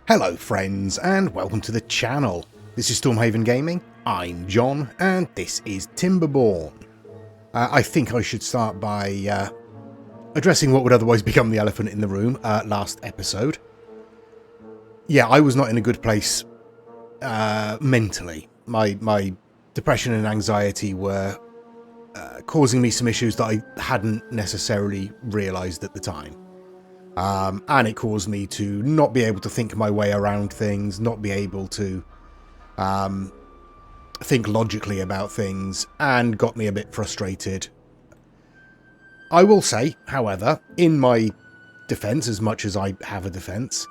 Hello friends and welcome to the channel. This is Stormhaven Gaming, I'm John and this is Timberborn. I think I should start by addressing what would otherwise become the elephant in the room last episode. Yeah, I was not in a good place mentally. My depression and anxiety were causing me some issues that I hadn't necessarily realised at the time. And it caused me to not be able to think my way around things, not be able to think logically about things, and got me a bit frustrated. I will say, however, in my defence, as much as I have a defence,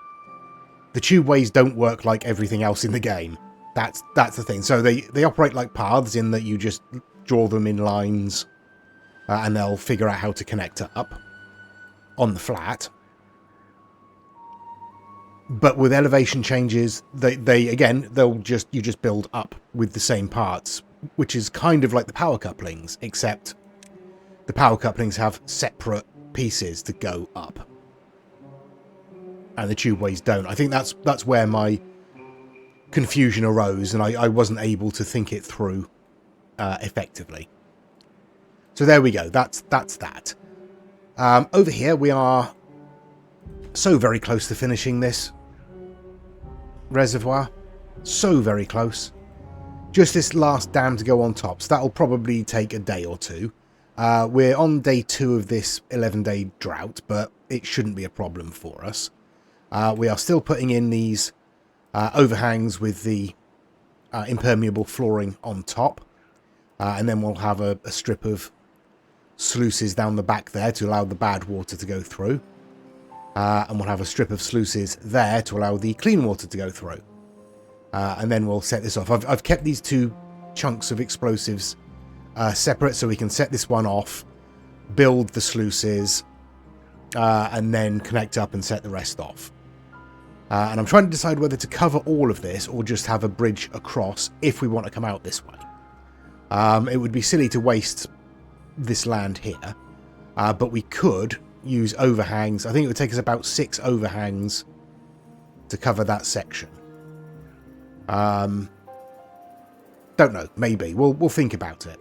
the Tubeways don't work like everything else in the game. That's the thing. So they operate like paths in that you just draw them in lines and they'll figure out how to connect up on the flat. But with elevation changes, you just build up with the same parts, which is kind of like the power couplings, except the power couplings have separate pieces to go up, and the Tubeways don't. I think that's where my confusion arose, and I wasn't able to think it through effectively. So there we go. That's that. Over here we are so very close to finishing this reservoir. So very close. Just this last dam to go on top. So that'll probably take a day or two. We're on day 2 of this 11-day drought, but it shouldn't be a problem for us. We are still putting in these overhangs with the impermeable flooring on top. And then we'll have a strip of sluices down the back there to allow the bad water to go through. And we'll have a strip of sluices there to allow the clean water to go through. And then we'll set this off. I've kept these 2 chunks of explosives separate so we can set this one off, build the sluices, and then connect up and set the rest off. And I'm trying to decide whether to cover all of this or just have a bridge across if we want to come out this way. It would be silly to waste this land here, but we could use overhangs. I think it would take us about 6 overhangs to cover that section. Don't know, maybe we'll think about it.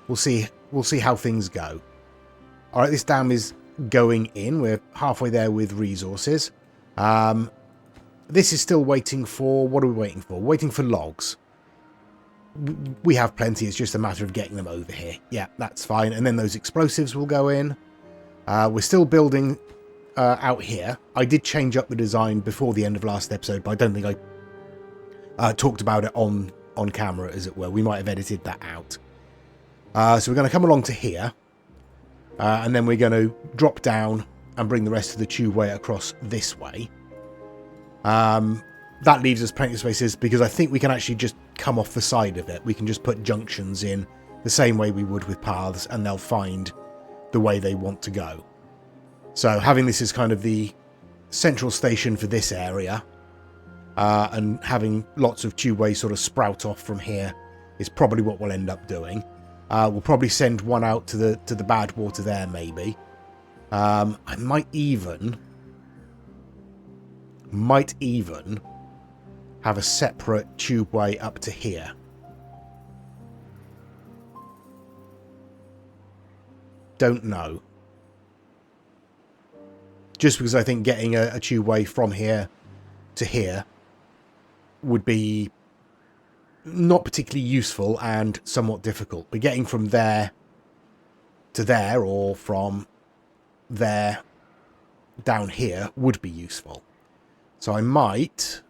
We'll see how things go. All right, this dam is going in. We're halfway there with resources. This is still waiting for, what are we waiting for? Waiting for logs. We have plenty, it's just a matter of getting them over here. Yeah, that's fine. And then those explosives will go in. We're still building out here. I did change up the design before the end of last episode, but I don't think I talked about it on camera, as it were. We might have edited that out. So we're going to come along to here, and then we're going to drop down and bring the rest of the tubeway across this way. That leaves us plenty of spaces, because I think we can actually just come off the side of it. We can just put junctions in the same way we would with paths, and they'll find the way they want to go. So having this as kind of the central station for this area, and having lots of tubeways sort of sprout off from here is probably what we'll end up doing. We'll probably send one out to the bad water there, maybe. I might even have a separate tubeway up to here. Don't know. Just because I think getting a tubeway from here to here would be not particularly useful and somewhat difficult. But getting from there to there, or from there down here, would be useful. So I might...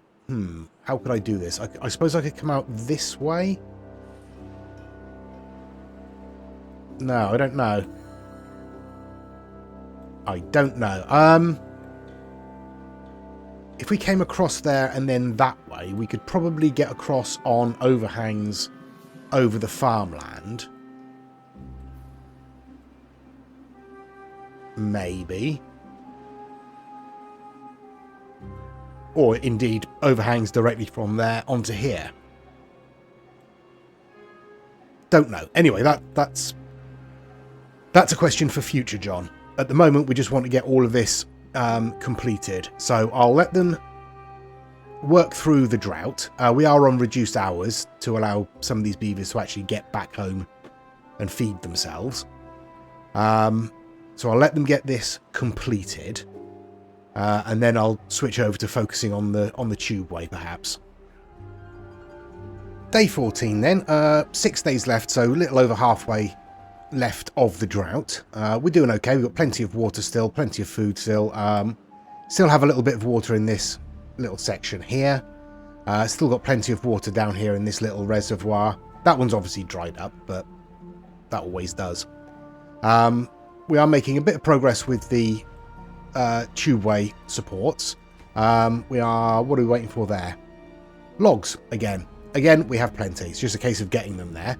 how could I do this? I suppose I could come out this way? No, I don't know. I don't know. If we came across there and then that way, we could probably get across on overhangs over the farmland. Maybe. Or indeed overhangs directly from there onto here. Don't know. Anyway, that's a question for future, John. At the moment, we just want to get all of this completed. So I'll let them work through the drought. We are on reduced hours to allow some of these beavers to actually get back home and feed themselves. So I'll let them get this completed, and then I'll switch over to focusing on the Tubeway, perhaps. Day 14 then, 6 days left, so a little over halfway left of the drought. We're doing okay. We've got plenty of water still, plenty of food still. Still have a little bit of water in this little section here. Still got plenty of water down here in this little reservoir. That one's obviously dried up, but that always does. We are making a bit of progress with the Tubeway supports. What are we waiting for there? Logs again. Again, we have plenty. It's just a case of getting them there.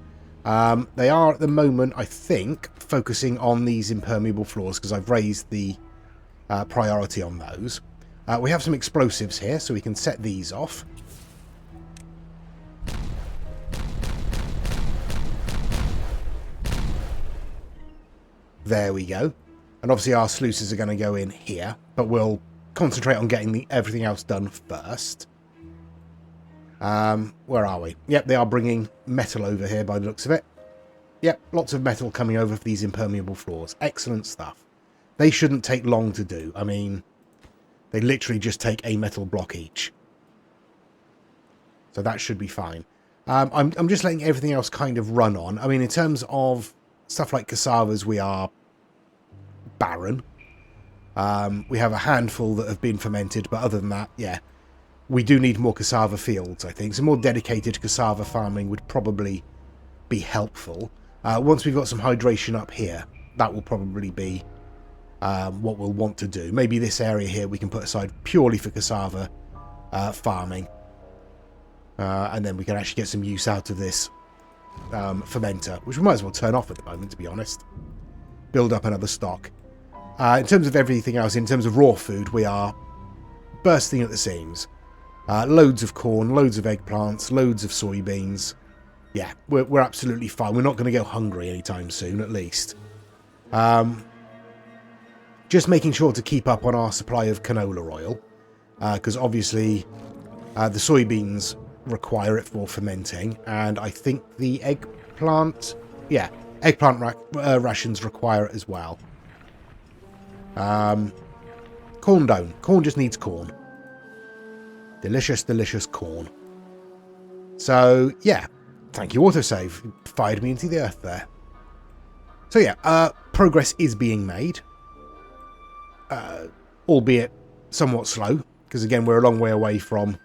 They are at the moment, I think, focusing on these impermeable floors because I've raised the priority on those. We have some explosives here, so we can set these off. There we go. And obviously our sluices are going to go in here, but we'll concentrate on getting everything else done first. Where are we? Yep, they are bringing metal over here by the looks of it. Yep, lots of metal coming over for these impermeable floors. Excellent stuff. They shouldn't take long to do. I mean, they literally just take a metal block each. So that should be fine. I'm just letting everything else kind of run on. I mean, in terms of stuff like cassavas, we are barren. We have a handful that have been fermented, but other than that, yeah. We do need more cassava fields, I think. Some more dedicated cassava farming would probably be helpful. Once we've got some hydration up here, that will probably be what we'll want to do. Maybe this area here we can put aside purely for cassava farming. And then we can actually get some use out of this fermenter, which we might as well turn off at the moment, to be honest. Build up another stock. In terms of everything else, in terms of raw food, we are bursting at the seams. Loads of corn, loads of eggplants, loads of soybeans. Yeah, we're absolutely fine. We're not going to go hungry anytime soon, at least. Just making sure to keep up on our supply of canola oil, because obviously the soybeans require it for fermenting, and I think the eggplant, yeah, eggplant rations require it as well. Corn don't. Corn just needs corn. Delicious, delicious corn. So, yeah. Thank you, autosave. Fired me into the earth there. So, yeah. Progress is being made. Albeit somewhat slow. Because, again, we're a long way away from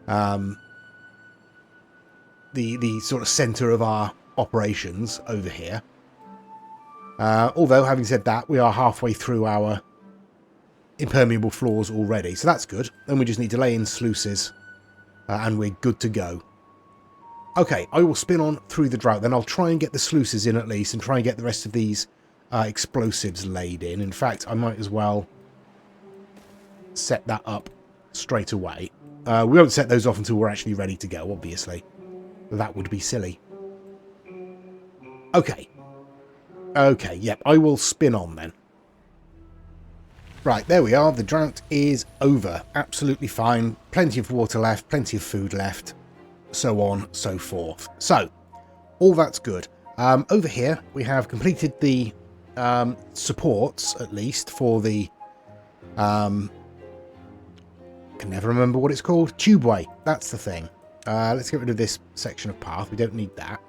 the sort of centre of our operations over here. Although, having said that, we are halfway through our impermeable floors already, so that's good. Then we just need to lay in sluices, and we're good to go. Okay, I will spin on through the drought, then I'll try and get the sluices in at least, and try and get the rest of these explosives laid in. In fact, I might as well set that up straight away. We won't set those off until we're actually ready to go, obviously. That would be silly. Okay. Okay, yep, I will spin on then. Right, there we are. The drought is over. Absolutely fine. Plenty of water left, plenty of food left, so on, so forth. So, all that's good. Over here, we have completed the supports, at least, for the... can never remember what it's called. Tubeway. That's the thing. Let's get rid of this section of path. We don't need that.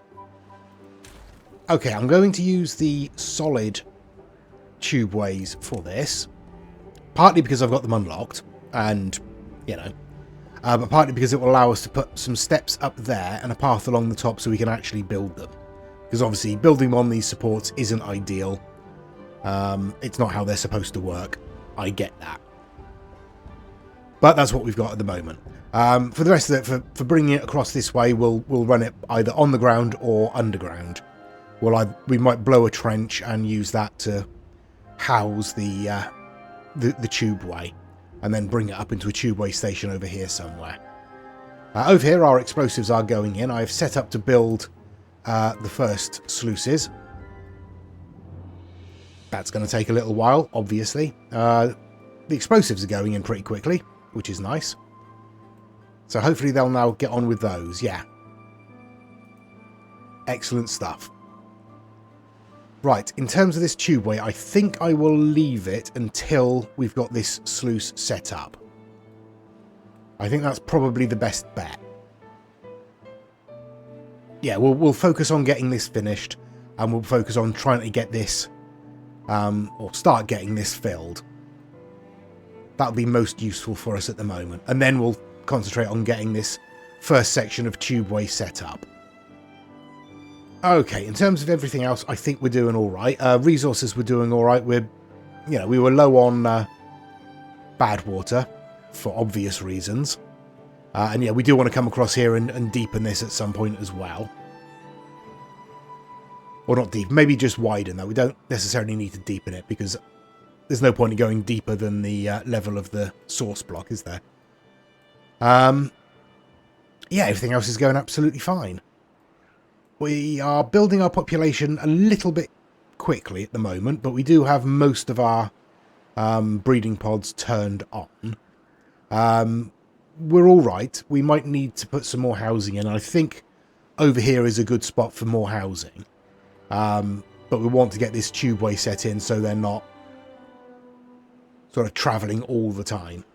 Okay, I'm going to use the solid tubeways for this. Partly because I've got them unlocked, and, you know, but partly because it will allow us to put some steps up there and a path along the top so we can actually build them. Because obviously building them on these supports isn't ideal. It's not how they're supposed to work. I get that. But that's what we've got at the moment. For the rest of it, for bringing it across this way, we'll run it either on the ground or underground. We might blow a trench and use that to house the tubeway, and then bring it up into a tubeway station over here somewhere. Over here, our explosives are going in. I've set up to build the first sluices. That's going to take a little while, obviously. The explosives are going in pretty quickly, which is nice. So hopefully they'll now get on with those. Yeah. Excellent stuff. Right, in terms of this tubeway, I think I will leave it until we've got this sluice set up. I think that's probably the best bet. Yeah, we'll focus on getting this finished, and we'll focus on trying to get this, or start getting this filled. That'll be most useful for us at the moment. And then we'll concentrate on getting this first section of tubeway set up. Okay, in terms of everything else, I think we're doing all right. Resources we're doing all right. We were low on bad water for obvious reasons. And yeah, we do want to come across here and deepen this at some point as well. Or not deep, maybe just widen though. We don't necessarily need to deepen it because there's no point in going deeper than the level of the source block, is there? Yeah, everything else is going absolutely fine. We are building our population a little bit quickly at the moment, but we do have most of our breeding pods turned on. We're all right. We might need to put some more housing in. I think over here is a good spot for more housing. But we want to get this tubeway set in so they're not sort of travelling all the time.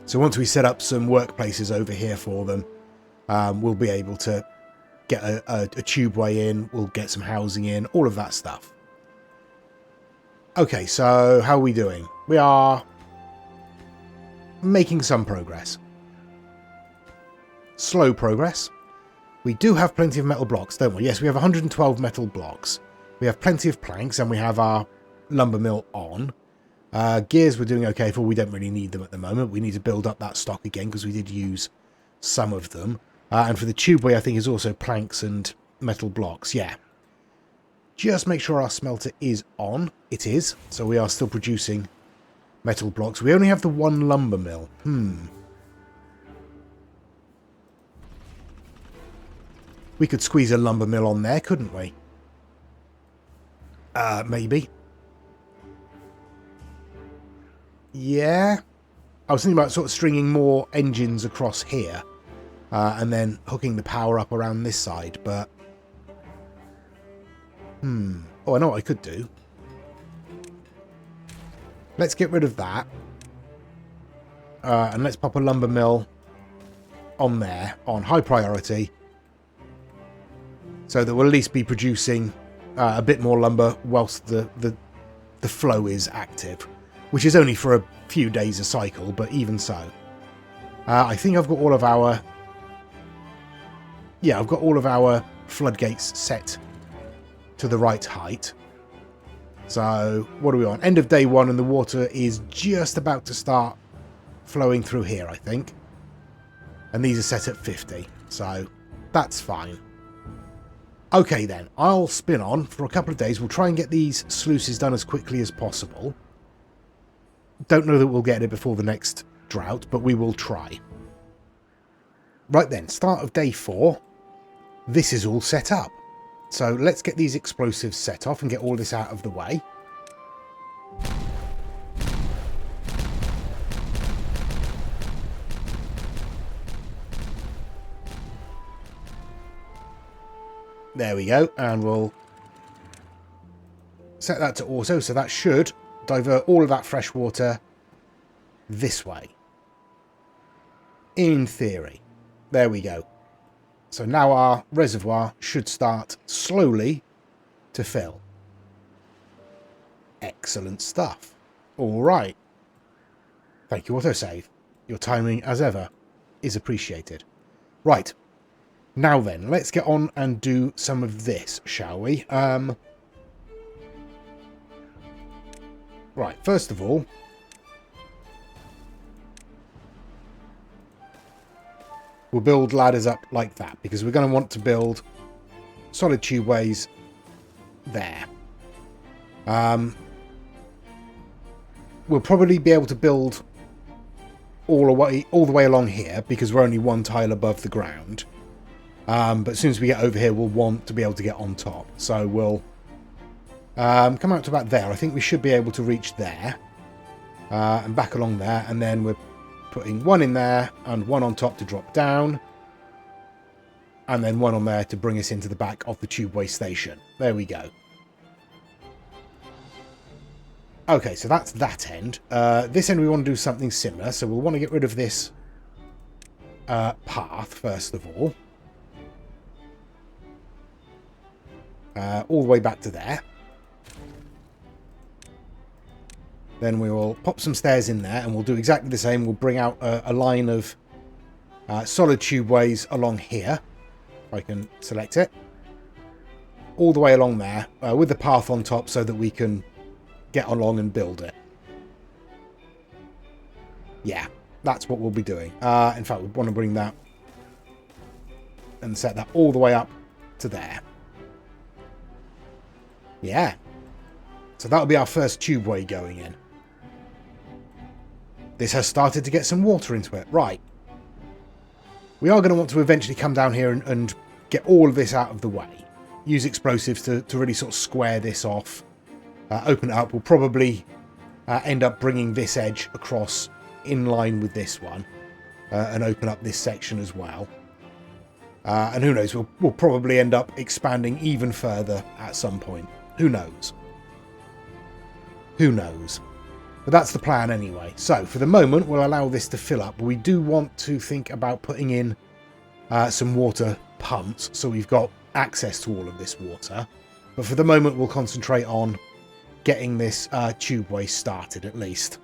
So once we set up some workplaces over here for them, we'll be able to get a tubeway in, we'll get some housing in, all of that stuff. Okay, so how are we doing? We are making some progress. Slow progress. We do have plenty of metal blocks, don't we? Yes, we have 112 metal blocks. We have plenty of planks, and we have our lumber mill on. Gears we're doing okay for. We don't really need them at the moment. We need to build up that stock again because we did use some of them. And for the tubeway, I think is also planks and metal blocks. Yeah. Just make sure our smelter is on. It is. So we are still producing metal blocks. We only have the one lumber mill. We could squeeze a lumber mill on there, couldn't we? Maybe. Yeah. I was thinking about sort of stringing more engines across here. And then hooking the power up around this side, but... Oh, I know what I could do. Let's get rid of that. And let's pop a lumber mill on there, on high priority. So that we'll at least be producing a bit more lumber whilst the flow is active. Which is only for a few days a cycle, but even so. I think I've got all of our... Yeah, I've got all of our floodgates set to the right height. So, what are we on? End of day 1 and the water is just about to start flowing through here, I think. And these are set at 50, so that's fine. Okay then, I'll spin on for a couple of days. We'll try and get these sluices done as quickly as possible. Don't know that we'll get it before the next drought, but we will try. Right then, start of day 4. This is all set up. So let's get these explosives set off and get all this out of the way. There we go, and we'll set that to auto, so that should divert all of that fresh water this way. In theory. There we go. So now our reservoir should start slowly to fill. Excellent stuff. All right. Thank you, autosave. Your timing, as ever, is appreciated. Right. Now then, let's get on and do some of this, shall we? Right, first of all, we'll build ladders up like that, because we're going to want to build solid tubeways there. We'll probably be able to build all the way along here, because we're only one tile above the ground. But as soon as we get over here, we'll want to be able to get on top. So we'll come out to about there. I think we should be able to reach there. And back along there, and then we're putting one in there and one on top to drop down. And then one on there to bring us into the back of the Tubeway station. There we go. Okay, so that's that end. This end we want to do something similar. So we'll want to get rid of this path, first of all. All the way back to there. Then we will pop some stairs in there and we'll do exactly the same. We'll bring out a line of solid tubeways along here. If I can select it. All the way along there with the path on top so that we can get along and build it. Yeah, that's what we'll be doing. In fact, we want to bring that and set that all the way up to there. Yeah. So that'll be our first tubeway going in. This has started to get some water into it. Right. We are going to want to eventually come down here and get all of this out of the way. Use explosives to really sort of square this off. Open it up. We'll probably end up bringing this edge across in line with this one. And open up this section as well. And who knows, we'll probably end up expanding even further at some point. Who knows? Who knows? But that's the plan anyway. So, for the moment, we'll allow this to fill up. We do want to think about putting in some water pumps, so we've got access to all of this water. But for the moment, we'll concentrate on getting this tubeway started, at least.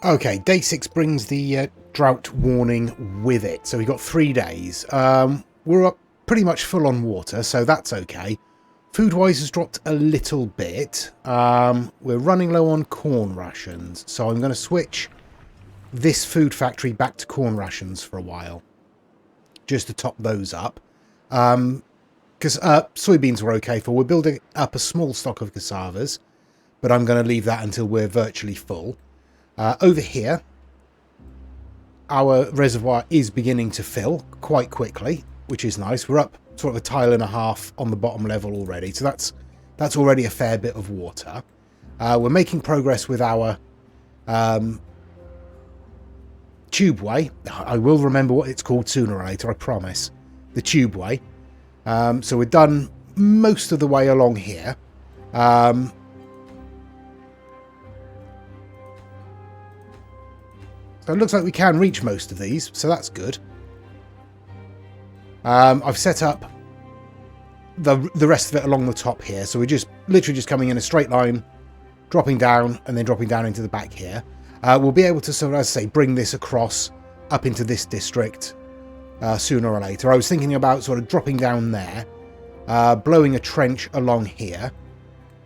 Okay, day 6 brings the drought warning with it. So we've got 3 days. We're up pretty much full on water, so that's okay. Food-wise has dropped a little bit. We're running low on corn rations, so I'm going to switch this food factory back to corn rations for a while. Just to top those up. Because soybeans were okay for. We're building up a small stock of cassavas, but I'm going to leave that until we're virtually full. Over here, our reservoir is beginning to fill quite quickly, which is nice. We're up sort of a tile and a half on the bottom level already, so that's already a fair bit of water. We're making progress with our tubeway. I will remember what it's called sooner or later, I promise. The tubeway. So we're done most of the way along here. So it looks like we can reach most of these, so that's good. I've set up the rest of it along the top here, so we're just literally just coming in a straight line, dropping down, and then dropping down into the back here. We'll be able to, sort of, as I say, bring this across up into this district sooner or later. I was thinking about sort of dropping down there, blowing a trench along here,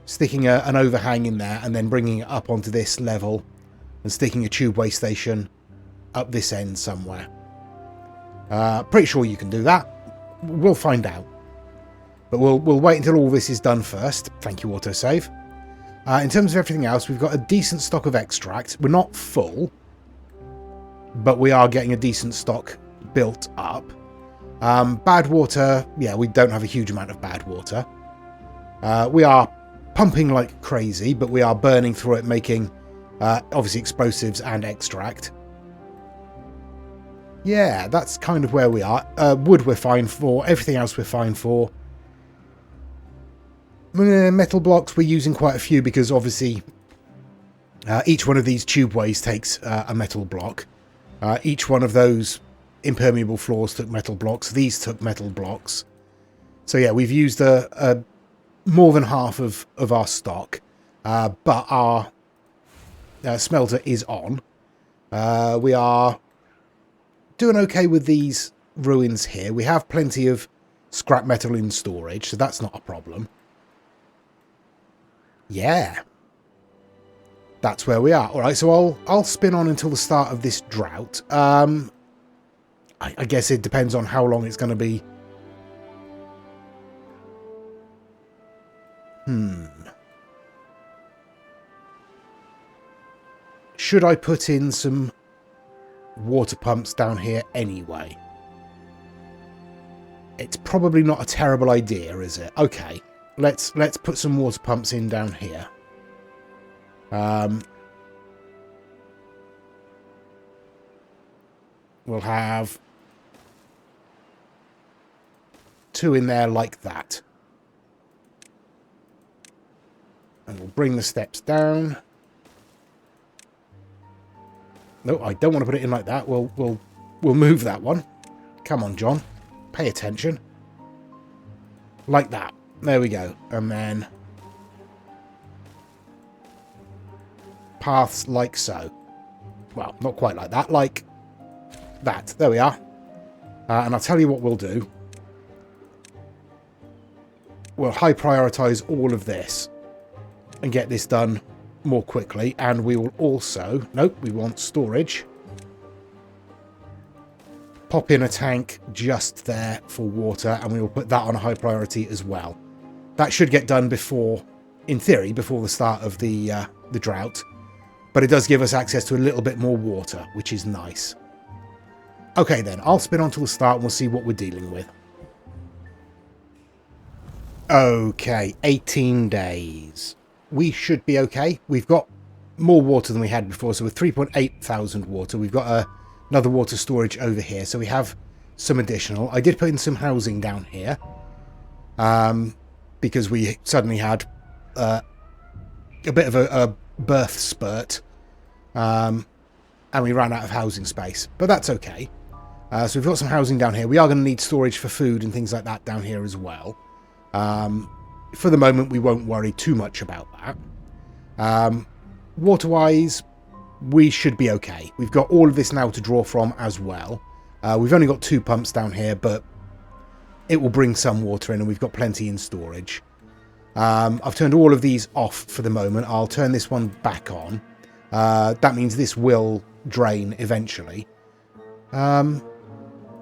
sticking an overhang in there, and then bringing it up onto this level and sticking a tubeway station up this end somewhere. Pretty sure you can do that. We'll find out. But we'll wait until all this is done first. Thank you, autosave. In terms of everything else, we've got a decent stock of extract. We're not full, but we are getting a decent stock built up. Bad water, yeah, we don't have a huge amount of bad water. We are pumping like crazy, but we are burning through it, making obviously explosives and extract. Yeah, that's kind of where we are. Wood we're fine for. Everything else we're fine for. Metal blocks we're using quite a few because obviously each one of these tubeways takes a metal block. Each one of those impermeable floors took metal blocks. These took metal blocks. So yeah, we've used more than half of our stock. But our smelter is on. We are doing okay with these ruins here. We have plenty of scrap metal in storage, so that's not a problem. Yeah. That's where we are. Alright, so I'll spin on until the start of this drought. I guess it depends on how long it's going to be. Should I put in some water pumps down here anyway? It's probably not a terrible idea, is it? Okay, let's put some water pumps in down here. We'll have 2 in there like that. And we'll bring the steps down. No, I don't want to put it in like that. We'll move that one. Come on, John. Pay attention. Like that. There we go. And then paths like so. Well, not quite like that. Like that. There we are. And I'll tell you what we'll do. We'll high prioritize all of this and get this done more quickly. And we will also... Nope, we want storage. Pop in a tank just there for water, and we will put that on a high priority as well. That should get done before, in theory, before the start of the drought. But it does give us access to a little bit more water, which is nice. Okay then, I'll spin on till the start and we'll see what we're dealing with. Okay, 18 days. We should be okay. We've got more water than we had before, so with 3.8 thousand water, we've got another water storage over here, so we have some additional. I did put in some housing down here, because we suddenly had a bit of a birth spurt, and we ran out of housing space, but that's okay. So we've got some housing down here. We are going to need storage for food and things like that down here as well. For the moment, we won't worry too much about that. Water-wise, we should be okay. We've got all of this now to draw from as well. We've only got 2 pumps down here, but it will bring some water in, and we've got plenty in storage. I've turned all of these off for the moment. I'll turn this one back on. That means this will drain eventually.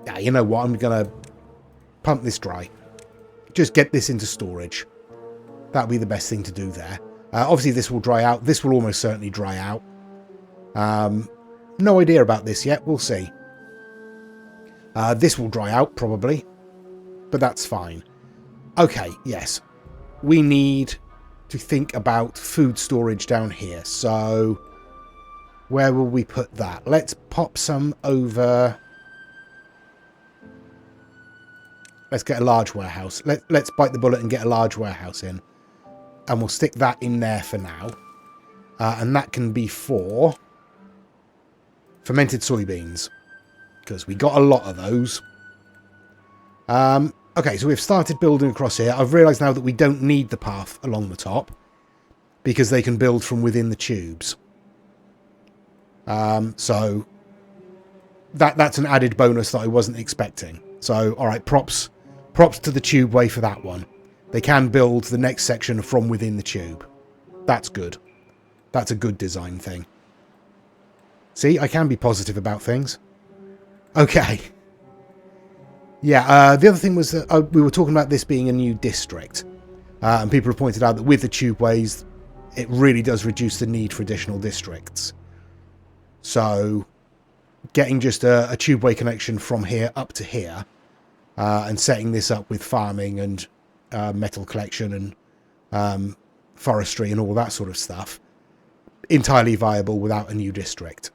Yeah, you know what? I'm going to pump this dry. Just get this into storage. That'll be the best thing to do there. Obviously, this will dry out. This will almost certainly dry out. No idea about this yet. We'll see. This will dry out, probably. But that's fine. Okay, yes. We need to think about food storage down here. So, where will we put that? Let's pop some over... Let's get a large warehouse. Let's bite the bullet and get a large warehouse in. And we'll stick that in there for now. And that can be for fermented soybeans. Because we got a lot of those. Okay, so we've started building across here. I've realised now that we don't need the path along the top. Because they can build from within the tubes. So that's an added bonus that I wasn't expecting. So, alright, props to the Tubeway for that one. They can build the next section from within the tube. That's good. That's a good design thing. See, I can be positive about things. Okay. Yeah, the other thing was that we were talking about this being a new district. And people have pointed out that with the Tubeways, it really does reduce the need for additional districts. So, getting just a Tubeway connection from here up to here, and setting this up with farming and metal collection and forestry and all that sort of stuff, entirely viable without a new district.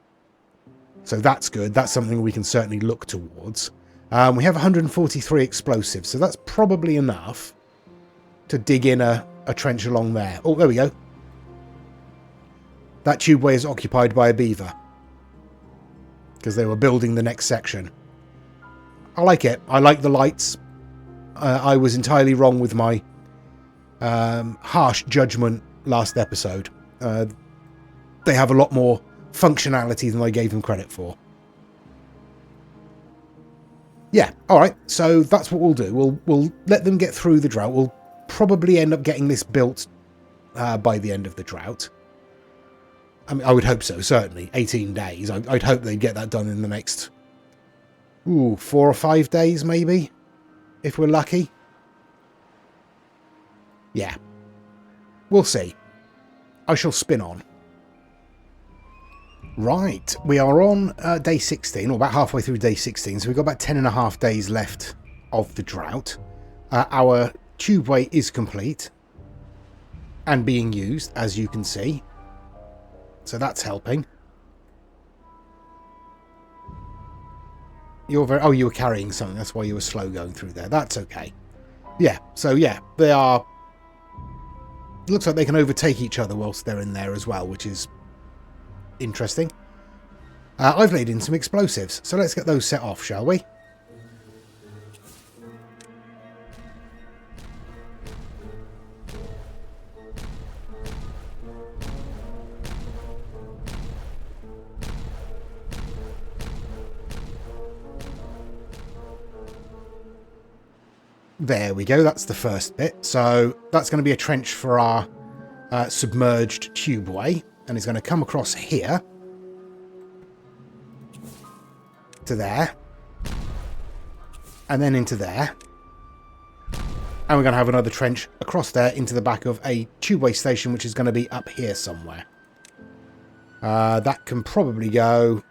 So that's good. That's something we can certainly look towards. We have 143 explosives, so that's probably enough to dig in a trench along there. Oh, there we go. That Tubeway is occupied by a beaver. Because they were building the next section. I like it. I like the lights. I was entirely wrong with my harsh judgment last episode. They have a lot more functionality than I gave them credit for. Yeah, alright. So that's what we'll do. We'll let them get through the drought. We'll probably end up getting this built by the end of the drought. I mean, I would hope so, certainly. 18 days. I'd hope they'd get that done in the next... 4 or 5 days, maybe? If we're lucky. Yeah. We'll see. I shall spin on. Right. We are on day 16, or about halfway through day 16, so we've got about 10.5 days left of the drought. Our Tubeway is complete. And being used, as you can see. So that's helping. You're very... Oh, you were carrying something. That's why you were slow going through there. That's okay. Yeah, so yeah, they are... Looks like they can overtake each other whilst they're in there as well, which is interesting. I've laid in some explosives, so let's get those set off, shall we? There we go, that's the first bit. So that's going to be a trench for our submerged tubeway, and it's going to come across here to there, and then into there, and we're going to have another trench across there into the back of a tubeway station, which is going to be up here somewhere. That can probably go...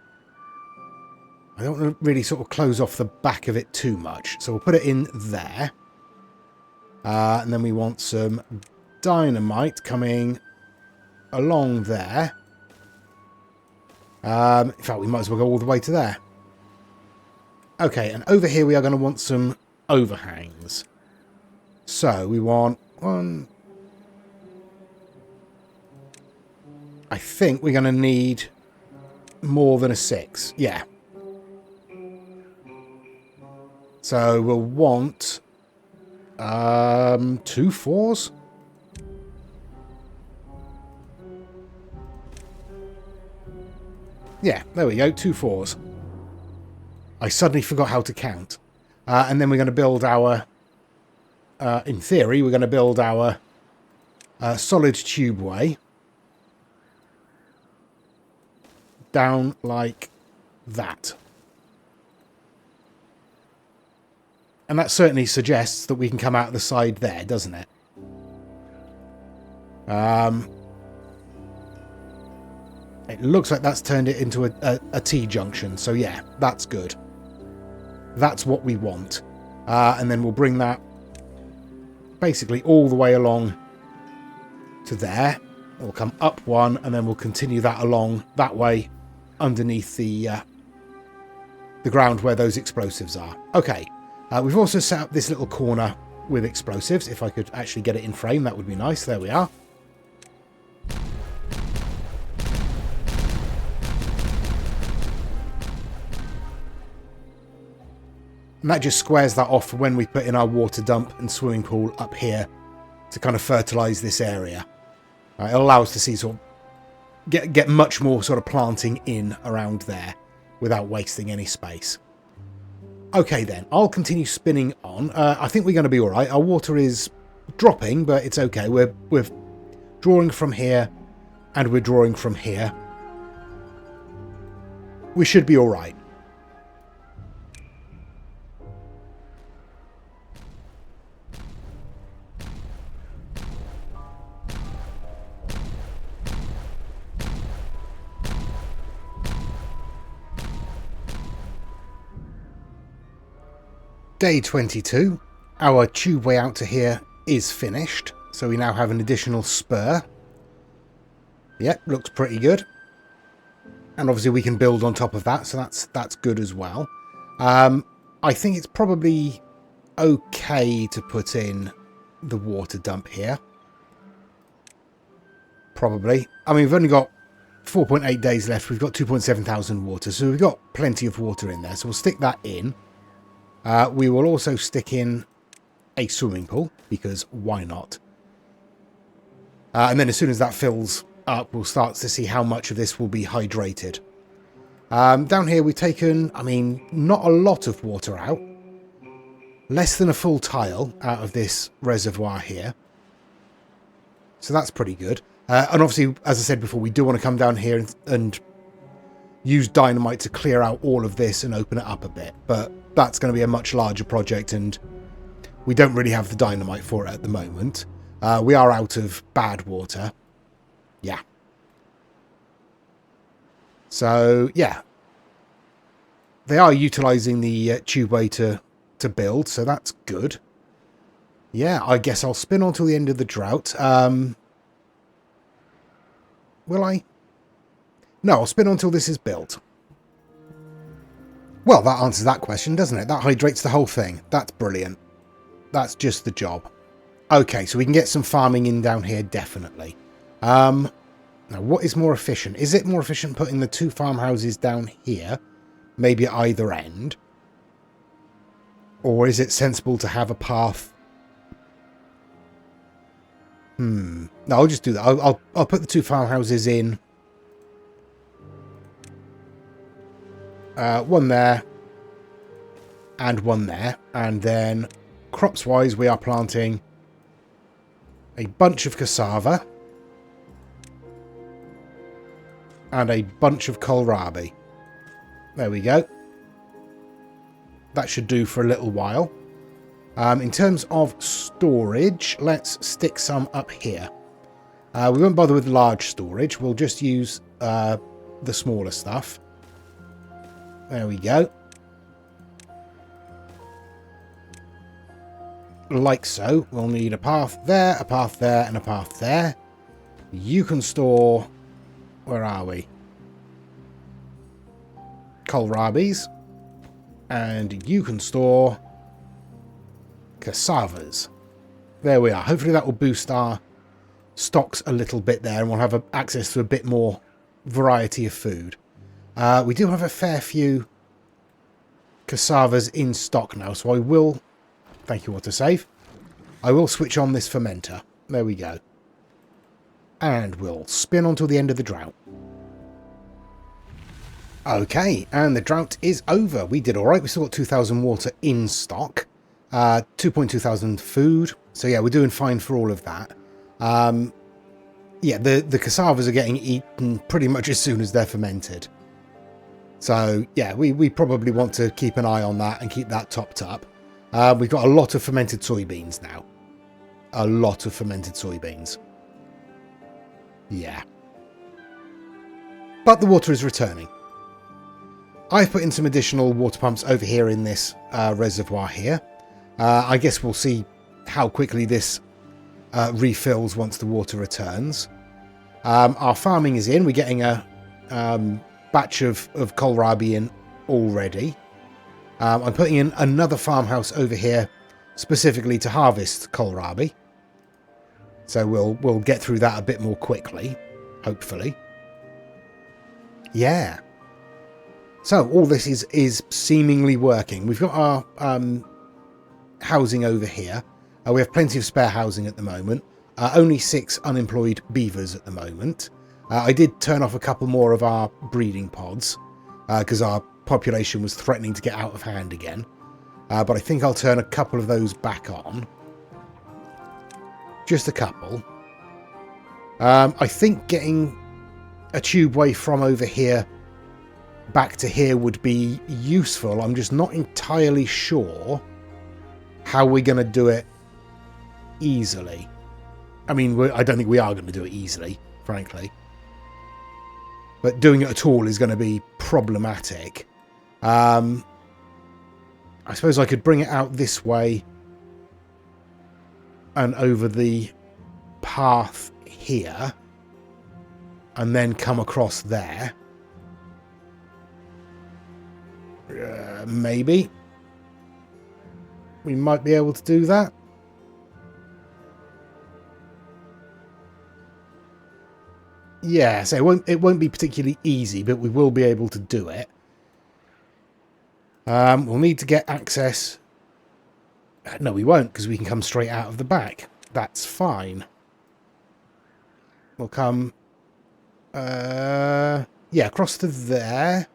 I don't want to really sort of close off the back of it too much, so we'll put it in there. And then we want some dynamite coming along there. In fact, we might as well go all the way to there. Okay, and over here we are going to want some overhangs. So we want one... I think we're going to need more than a 6. Yeah. So we'll want 2 4s. Yeah, there we go, 2 4s. I suddenly forgot how to count. And then we're going to build our, in theory, we're going to build our solid tubeway down like that. And that certainly suggests that we can come out the side there, doesn't it? It looks like that's turned it into a T-junction. So yeah, that's good. That's what we want. And then we'll bring that basically all the way along to there. We'll come up one, and then we'll continue that along that way underneath the ground where those explosives are. Okay. We've also set up this little corner with explosives. If I could actually get it in frame, that would be nice. There we are. And that just squares that off for when we put in our water dump and swimming pool up here to kind of fertilise this area. It'll allow us to see sort of get much more sort of planting in around there without wasting any space. Okay then, I'll continue spinning on. I think we're going to be alright. Our water is dropping, but it's okay. We're drawing from here, and we're drawing from here. We should be alright. Day 22, our tubeway out to here is finished, so we now have an additional spur. Yep, looks pretty good. And obviously we can build on top of that, so that's good as well. I think it's probably okay to put in the water dump here. Probably. I mean, we've only got 4.8 days left. We've got 2.7 thousand water, so we've got plenty of water in there, so we'll stick that in. We will also stick in a swimming pool, because why not? And then as soon as that fills up, we'll start to see how much of this will be hydrated. Down here we've taken, I mean, not a lot of water out. Less than a full tile out of this reservoir here. So that's pretty good. And obviously, as I said before, we do want to come down here and use dynamite to clear out all of this and open it up a bit. But that's going to be a much larger project, and we don't really have the dynamite for it at the moment. We are out of bad water. Yeah. So, yeah. They are utilising the tubeway to build, so that's good. Yeah, I guess I'll spin on till the end of the drought. Will I? No, I'll spin on till this is built. Well, that answers that question, doesn't it? That hydrates the whole thing. That's brilliant. That's just the job. Okay, so we can get some farming in down here, definitely. Now, what is more efficient? Is it more efficient putting the 2 farmhouses down here, maybe at either end? Or is it sensible to have a path? No, I'll just do that. I'll put the 2 farmhouses in. One there. And one there. And then, crops-wise, we are planting a bunch of cassava. And a bunch of kohlrabi. There we go. That should do for a little while. In terms of storage, let's stick some up here. We won't bother with large storage. We'll just use the smaller stuff. There we go. Like so. We'll need a path there, and a path there. You can store... Where are we? Kohlrabis. And you can store... cassavas. There we are. Hopefully that will boost our stocks a little bit there, and we'll have access to a bit more variety of food. We do have a fair few cassavas in stock now, so I will... Thank you, autosave. I will switch on this fermenter. There we go. And we'll spin on till the end of the drought. Okay, and the drought is over. We did alright. We still got 2,000 water in stock. 2.2 thousand food. So yeah, we're doing fine for all of that. Yeah, the cassavas are getting eaten pretty much as soon as they're fermented. So yeah, we probably want to keep an eye on that and keep that topped up. We've got a lot of fermented soybeans now. A lot of fermented soybeans. Yeah. But the water is returning. I've put in some additional water pumps over here in this reservoir here. I guess we'll see how quickly this refills once the water returns. Our farming is in. We're getting a batch of kohlrabi in already. I'm putting in another farmhouse over here specifically to harvest kohlrabi. So we'll get through that a bit more quickly, hopefully. Yeah. So all this is seemingly working. We've got our housing over here. We have plenty of spare housing at the moment. Only 6 unemployed beavers at the moment. I did turn off a couple more of our breeding pods because our population was threatening to get out of hand again. But I think I'll turn a couple of those back on. Just a couple. I think getting a tubeway from over here back to here would be useful. I'm just not entirely sure how we're going to do it easily. I mean, I don't think we are going to do it easily, frankly. But doing it at all is going to be problematic. I suppose I could bring it out this way and over the path here and then come across there. Maybe. We might be able to do that. Yeah, so it won't be particularly easy, but we will be able to do it. We'll need to get access. No, we won't, because we can come straight out of the back. That's fine. We'll come... yeah, across to there.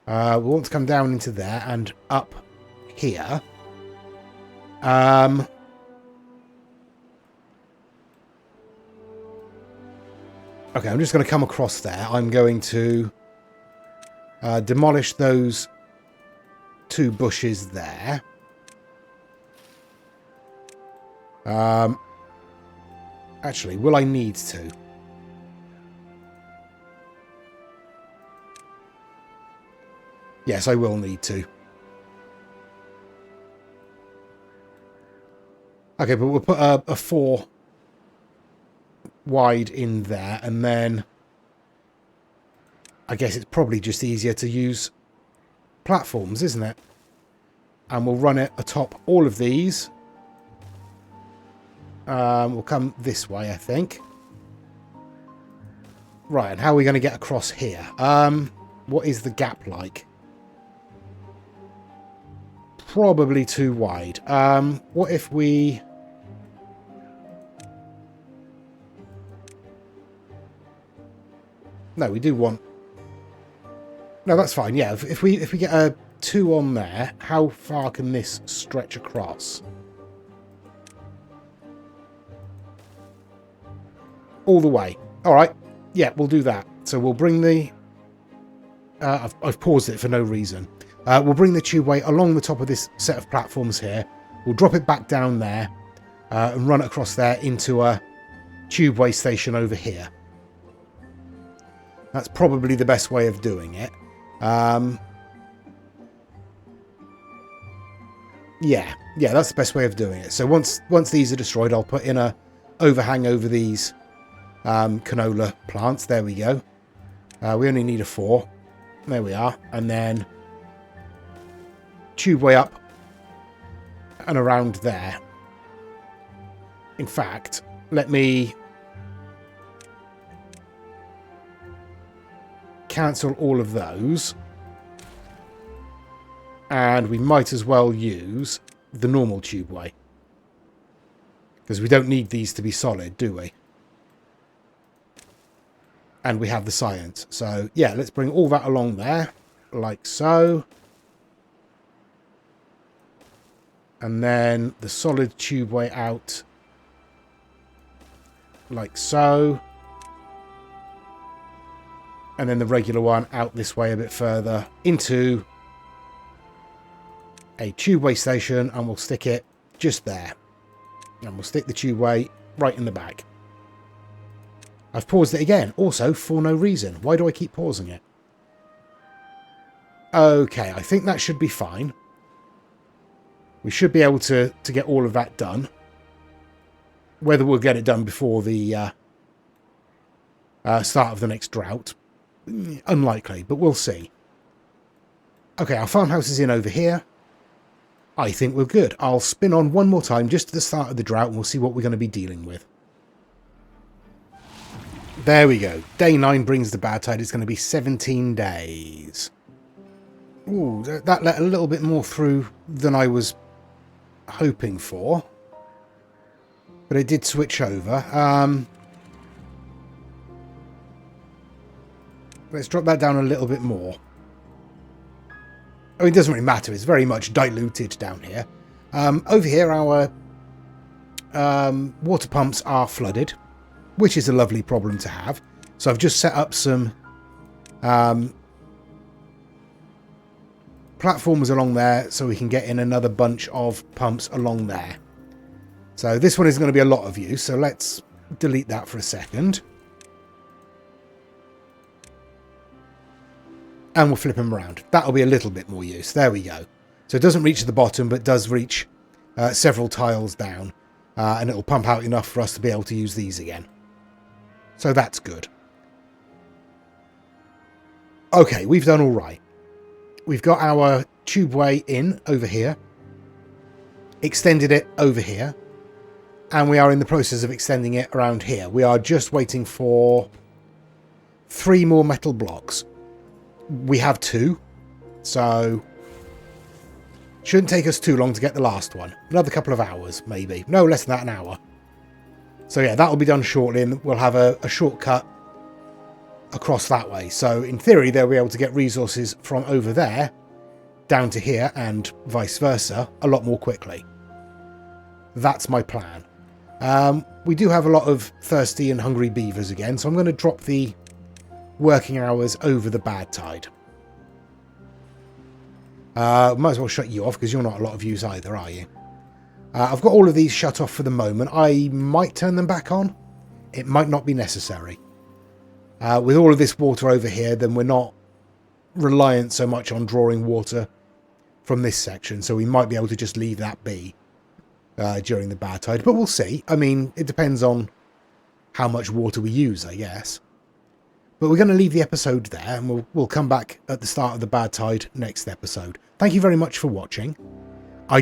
We'll want to come down into there and up here. Okay, I'm just going to come across there. I'm going to demolish those 2 bushes there. Actually, will I need to? Yes, I will need to. Okay, but we'll put a 4 wide in there, and then I guess it's probably just easier to use platforms, isn't it? And we'll run it atop all of these. We'll come this way, I think. Right, and how are we going to get across here? What is the gap like? Probably too wide. What if we... No, we do want... No, that's fine. Yeah, if we get a 2 on there, how far can this stretch across? All the way. All right. Yeah, we'll do that. So we'll bring the... I've paused it for no reason. We'll bring the tubeway along the top of this set of platforms here. We'll drop it back down there and run it across there into a tubeway station over here. That's probably the best way of doing it. Yeah, that's the best way of doing it. So once these are destroyed, I'll put in a overhang over these canola plants. There we go. We only need a 4. There we are. And then tubeway up and around there. In fact, let me cancel all of those, and we might as well use the normal tubeway because we don't need these to be solid, do we? And we have the science. So yeah, let's bring all that along there like so, and then the solid tubeway out like so. And then the regular one out this way a bit further into a tubeway station, and we'll stick it just there. And we'll stick the tubeway right in the back. I've paused it again, also for no reason. Why do I keep pausing it? Okay, I think that should be fine. We should be able to get all of that done. Whether we'll get it done before the start of the next drought, unlikely, but we'll see. Okay, our farmhouse is in over here. I think we're good. I'll spin on one more time just at the start of the drought and we'll see what we're going to be dealing with. There we go. Day 9 brings the bad tide. It's going to be 17 days. Ooh, that let a little bit more through than I was hoping for. But it did switch over. Let's drop that down a little bit more. Oh, it doesn't really matter. It's very much diluted down here. Over here, our water pumps are flooded, which is a lovely problem to have. So I've just set up some platforms along there so we can get in another bunch of pumps along there. So this one is going to be a lot of use. So let's delete that for a second. And we'll flip them around. That'll be a little bit more use. There we go. So it doesn't reach the bottom, but does reach several tiles down. And it'll pump out enough for us to be able to use these again. So that's good. Okay, we've done all right. We've got our tubeway in over here. Extended it over here. And we are in the process of extending it around here. We are just waiting for 3 more metal blocks. We have 2, so shouldn't take us too long to get the last one. Another couple of hours, maybe. No, less than that, an hour. So yeah, that'll be done shortly, and we'll have a shortcut across that way. So in theory, they'll be able to get resources from over there down to here and vice versa a lot more quickly. That's my plan. We do have a lot of thirsty and hungry beavers again, so I'm going to drop the working hours over the bad tide. Might as well shut you off because you're not a lot of use either, are you? I've got all of these shut off for the moment. I might turn them back on. It might not be necessary. With all of this water over here, then we're not reliant so much on drawing water from this section, so we might be able to just leave that be during the bad tide. But we'll see. I mean, it depends on how much water we use, I guess. But we're going to leave the episode there, and we'll come back at the start of the Bad Tide next episode. Thank you very much for watching. I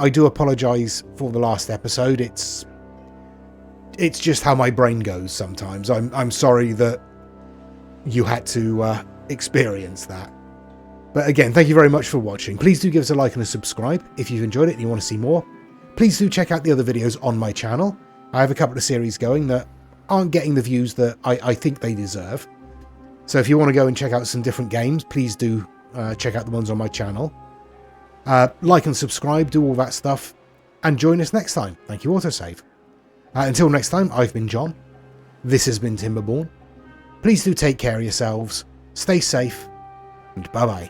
do apologise for the last episode. It's just how my brain goes sometimes. I'm sorry that you had to experience that. But again, thank you very much for watching. Please do give us a like and a subscribe if you've enjoyed it and you want to see more. Please do check out the other videos on my channel. I have a couple of series going that aren't getting the views that I think they deserve. So if you want to go and check out some different games, please do check out the ones on my channel. Like and subscribe, do all that stuff, and join us next time. Thank you, Autosave. Until next time, I've been John. This has been Timberborn. Please do take care of yourselves, stay safe, and bye-bye.